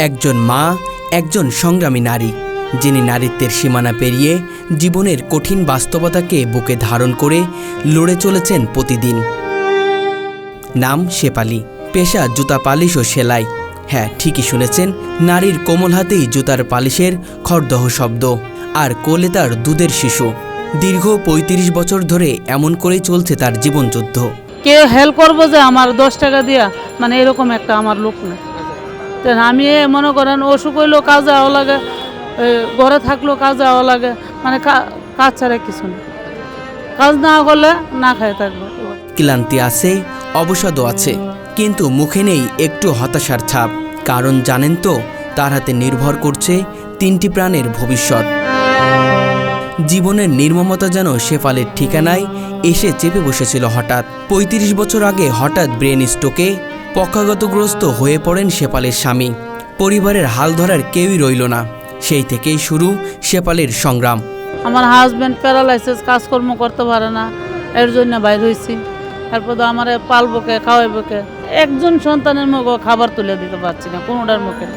একজন মা, একজন সংগ্রামী নারী, যিনি নারীত্বের সীমানা পেরিয়ে জীবনের কঠিন বাস্তবতাকে বুকে ধারণ করে লড়ে চলেছেন প্রতিদিন। নাম শেফালী, পেশা জুতা পালিশ ও সেলাই। হ্যাঁ, ঠিকই শুনেছেন, নারীর কোমল হাতেই জুতার পালিশের খড়দহ শব্দ, আর কোলে তার দুধের শিশু। দীর্ঘ ৩৫ বছর ধরে এমন করেই চলছে তার জীবনযুদ্ধ। কেউ হেল্প করবো যে আমার 10 টাকা দিয়া, মানে এরকম একটা আমার লোক না। আমি মনে করেন অসুখ হইলেও কাজ যাওয়া লাগে, ঘরে থাকলেও কাজ যাওয়া লাগে, মানে কাজ ছাড়া কিছু নেই। কাজ না করলে না খায় থাকবো। ক্লান্তি আছে, অবসাদও আছে, কিন্তু মুখে নেই একটু হতাশার ছাপ। কারণ জানেন তো, তার হাতে নির্ভর করছে 3টি প্রাণের ভবিষ্যৎ। জীবনের নির্মমতা যেন শেফালির ঠিকানায় এসে চেপে বসেছিল হঠাৎ। ৩৫ বছর আগে হঠাৎ ব্রেন স্ট্রোকে পক্ষাঘাতগ্রস্ত হয়ে পড়েন শেফালির স্বামী। পরিবারের হাল ধরার কেউই রইল না। সেই থেকেই শুরু শেফালির সংগ্রাম। আমার হাজব্যান্ড প্যারালাইসিস, কাজকর্ম করতে পারে না, এর জন্য বাইর হয়েছি। এরপর তো আমার পালবকে, খাওয়াইবকে, একজন সন্তানের মুখে খাবার তুলে দিতে পারছি না কোনোটার মুখে।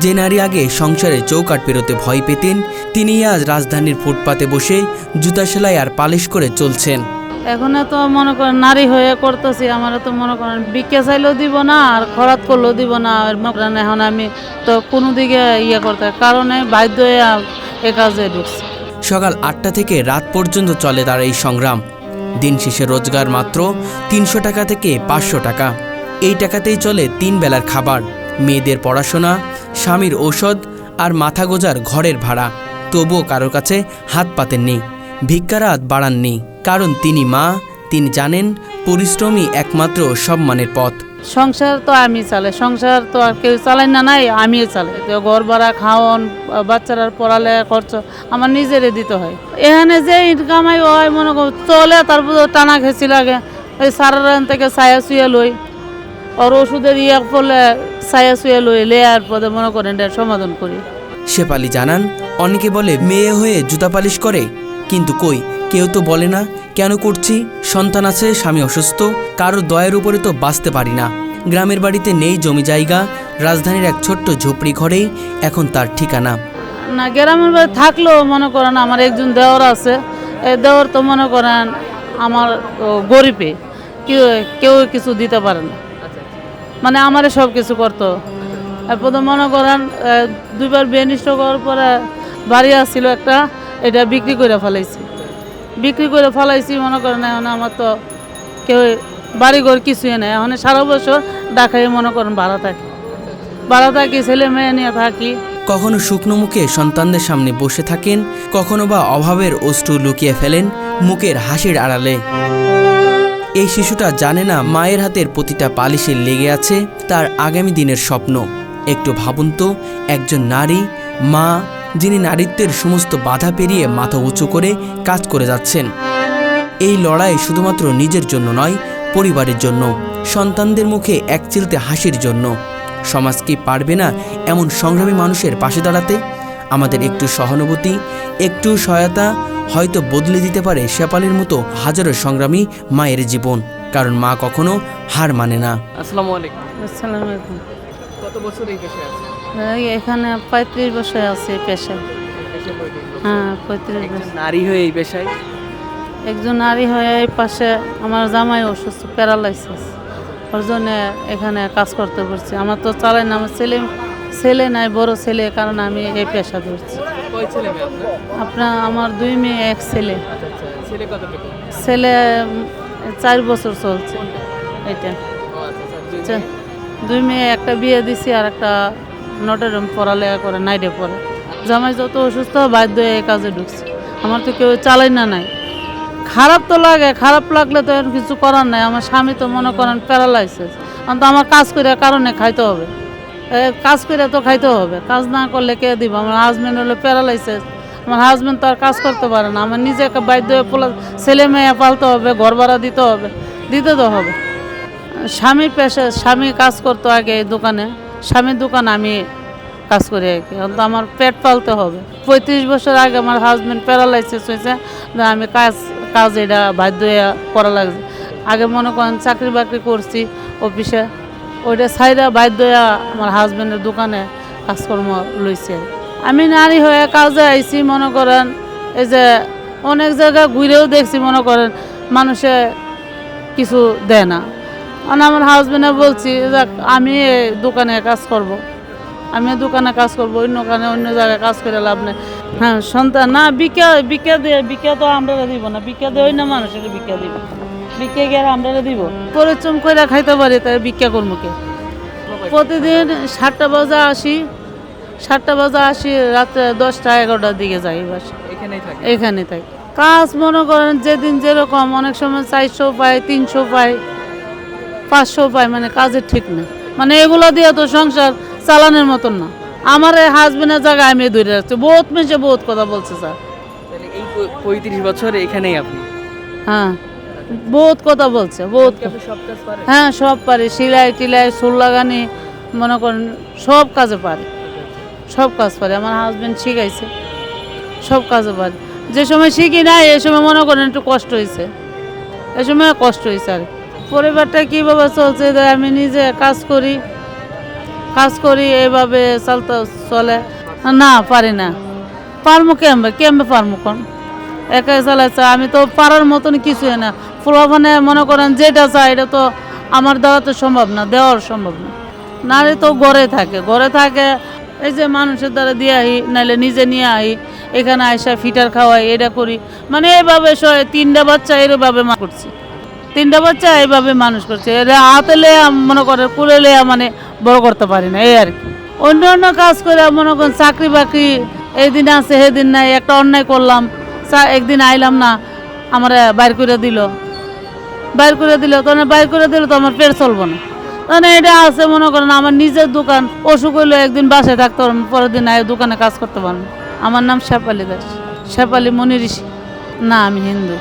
যে নারী আগে সংসারে চৌকাঠ পেরোতে ভয় পেতেন, তিনি আজ রাজধানীর ফুটপাতে বসে জুতা সেলাই আর পালিশ করে চলছেন। এখন তো মনে করেন নারী হয়ে করতেছি, আমার তো মনে করেন বিক্রি চাইলেও দিব না, আর খরাত করলেও দিব না। এখন আমি তো কোনো দিকে করতে কারণে বাধ্য হয়ে এ কাজে ঢুকছি। সকাল 8টা থেকে রাত পর্যন্ত চলে তার এই সংগ্রাম। দিন শেষে রোজগার মাত্র 300 টাকা থেকে 500 টাকা। এই টাকাতেই চলে 3 বেলার খাবার, মেয়েদের পড়াশোনা, স্বামীর ঔষধ আর মাথা গোজার ঘরের ভাড়া। তবুও কারোর কাছে হাত পাতেননি, ভিক্ষার হাত বাড়াননি। কারণ তিনি মা, তিনি জানেন পরিশ্রমই একমাত্র সম্মানের পথ। সংসার তো আমি চালাই, সংসার তো আর কেউ চালাই না, নাই আমিও চালাই। তো ঘর ভাড়া, খাওয়ান, বাচ্চারা পড়ালেখা খরচ আমার নিজেরে দিতে হয়। এখানে যে কামাই হয় মনে কর চলে, তারপর টানা খেঁচি লাগে। ওই সারারান থেকে ছায়া শুয়ে লই, ওর ওষুধের পড়লে ছায়া শুয়ে লই আর পদে মনে করেন এটা সমাধান করি। শেফালী জানান, অনেকে বলে মেয়ে হয়ে জুতা পালিশ করে, কিন্তু কই, কেউ তো বলে না কেন করছি। সন্তান আছে, স্বামী অসুস্থ, কারো দয়ের উপরে তো বাঁচতে পারি না। গ্রামের বাড়িতে নেই জমি জায়গা, রাজধানীর এক ছোট্ট ঝুপড়ি ঘরেই এখন তার ঠিকানা। না, গ্রামের বাড়ি থাকলেও মনে করেন আমার একজন দেওর আছে। এই দেওর তো মনে করেন আমার গরিবে কেউ কিছু দিতে পারে না, মানে আমারে সব কিছু করতো। এরপর তো মনে করেন 2বার বেনিষ্ট করার পরে বাড়ি আসছিল একটা, এটা বিক্রি করে ফেলাইছি। মনে করেন এখন আমার তো কেউ বাড়িঘর কিছুই নেই। এখন সারা বছর ঢাকায় মনে করেন ভাড়া থাকি, ছেলে মেয়ে নিয়ে থাকি। কখনো শুকনো মুখে সন্তানদের সামনে বসে থাকেন, কখনো বা অভাবের অশ্রু লুকিয়ে ফেলেন মুখের হাসির আড়ালে। এই শিশুটা জানে না মায়ের হাতের প্রতিটা পালিশে লেগে আছে তার আগামী দিনের স্বপ্ন। একটু ভাবুন তো, একজন নারী, মা, যিনি নারীত্বের সমস্ত বাধা পেরিয়ে মাথা উঁচু করে কাজ করে যাচ্ছেন। এই লড়াই শুধুমাত্র নিজের জন্য নয়, পরিবারের জন্য, সন্তানদের মুখে এক চিলতে হাসির জন্য। সমাজ কি পারবে না এমন সংগ্রামী মানুষের পাশে দাঁড়াতে? আমাদের একটু সহানুভূতি, একটু সহায়তা হয়তো বদলে দিতে পারে শেফালির মতো হাজারো সংগ্রামী মায়ের জীবন। কারণ মা কখনো হার মানে না। আসসালামু আলাইকুম। আসসালামু আলাইকুম। কত বছর এই পেশায় আছেন? এখানে 35 বছর আছে পেশায়। হ্যাঁ, 35 বছর। নারী হয়ে এই পেশায়? একজন নারী হয়ে এই পাশে আমার জামাই অসুস্থ, প্যারালাইসিস, ওর জন্য এখানে কাজ করতে পারছি। আমার তো চালাই না, আমার ছেলে নাই, বড় ছেলে, কারণ আমি এই পেশা ধরছি। কয় ছেলে মেয়ে আপনার? আমার 2 মেয়ে, 1 ছেলে। ছেলে কতটুকু? ছেলে 4 বছর চলছে এটা। 2 মেয়ে, একটা বিয়ে দিছি আর একটা নটরডেম পড়ালেখা করে, নাইডে পড়ে। জামাই যত অসুস্থ বাধ্য হয়ে এই কাজে ঢুকছি। আমার তো কেউ চালাই না, নাই। খারাপ তো লাগে, খারাপ লাগলে তো আর কিছু করার নাই। আমার স্বামী তো মনে করেন প্যারালাইসিস, তো আমার কাজ করে কারণে খাইতে হবে, কাজ করে তো খাইতে হবে। কাজ না করলে কে দিব? আমার হাজব্যান্ড হলো প্যারালাইসিস, আমার হাজব্যান্ড তো আর কাজ করতে পারে না। আমার নিজেকে বাধ্য হয়ে ছেলে মেয়ে পালতে হবে, ঘর ভাড়া দিতে তো হবে। স্বামীর পেশা, স্বামী কাজ করতো আগে এই দোকানে, স্বামীর দোকান আমি কাজ করি আর কি। তো আমার পেট পালতে হবে। 35 বছর আগে আমার হাজব্যান্ড প্যারালাইসিস হয়েছে, আমি কাজ এটা বাধ্য হয়ে করা লাগছে। আগে মনে করেন চাকরি বাকরি করছি অফিসে, ওইটা সাইডে বাধ্য হয়ে আমার হাজব্যান্ডের দোকানে কাজকর্ম লইছে। আমি নারী হয়ে কাজে আইছি, মনে করেন এই যে অনেক জায়গা ঘুরেও দেখছি, মনে করেন মানুষে কিছু দেয় না। মানে আমার হাজবেন্ডে বলছি যে আমি এই দোকানে কাজ করব, আমি দোকানে কাজ করবো, অন্য জায়গায় কাজ করে লাভ নেই। হ্যাঁ, সন্তান না ভিক্ষা তো আমরা দিব না, ভিক্ষা দেওয়াই না মানুষের, ভিক্ষা দিব, ভিক্ষা গিয়ে আমরা দিব, পরিশ্রম করে খাইতে পারি, তাই ভিক্ষা কর্মকে প্রতিদিন 7টা বাজে আসি, রাত্রে 10টা 11টার দিকে যাই বাসা, এখানেই থাকে? এখানে থাকি। কাজ মনে করেন যেদিন যেরকম, অনেক সময় 400 পাই, 300 পাই, 500 পাই, মানে কাজের ঠিক নেই। মানে এগুলো দিয়ে তো সংসার চালানোর মতন না। আমার এই হাজবেন্ডের জায়গায় আমি ধরে রাখছি, বহুত মেশে বহুত কথা বলছে স্যার। তাহলে এই 35 বছর এখানেই আপনি? হ্যাঁ, বহুত কথা বলছে, বহুত কি আপনি সব কাজ পারেন? হ্যাঁ, সব পারি, সেলাই টিলাই, চুল লাগানি, মনে করেন সব কাজে পারি, সব কাজ পারি। আমার হাজবেন্ড শিখাইছে, সব কাজে পারি। যে সময় শিখি নাই এই সময় মনে করেন একটু কষ্ট হয়েছে, এই সময় কষ্ট হয়েছে। আর পরিবারটা কীভাবে চলছে, যে আমি নিজে কাজ করি এইভাবে চলে না, পারি না। পারমু কেমবে পারমু কোন, একাই চালাচ্ছে। আমি তো পারার মতন কিছুই না। ফুলাফানে মনে করেন যেটা চায় এটা তো আমার দেওয়া তো সম্ভব না, দেওয়ার সম্ভব না। নারী তো ঘরে থাকে, এই যে মানুষের দ্বারা দিয়ে আহি, নাইলে নিজে নিয়ে আহি, এখানে আইসা ফিটার খাওয়াই, এটা করি, মানে এইভাবে 3টা বাচ্চা এইভাবে করছি, 3টা বাচ্চা এইভাবে মানুষ করছে। এরা হাতে লেয়া মনে করে কুলে লেয়া মানে বড় করতে পারি না, এই আর কি। অন্য কাজ করে মনে করেন চাকরি বাকরি এই দিন আছে সেদিন নাই, একটা অন্যায় করলাম, একদিন আইলাম না, আমার বাইর করে দিল তো আমার পেট চলবো না। মানে এটা আছে মনে করেন আমার নিজের দোকান, অসুখ হইলো একদিন বাসায় থাকতে পারবো, পরের দিন আয় দোকানে কাজ করতে পারবো। আমার নাম শেফালি দাস, শেফালি মনি ঋষি। না, আমি হিন্দু।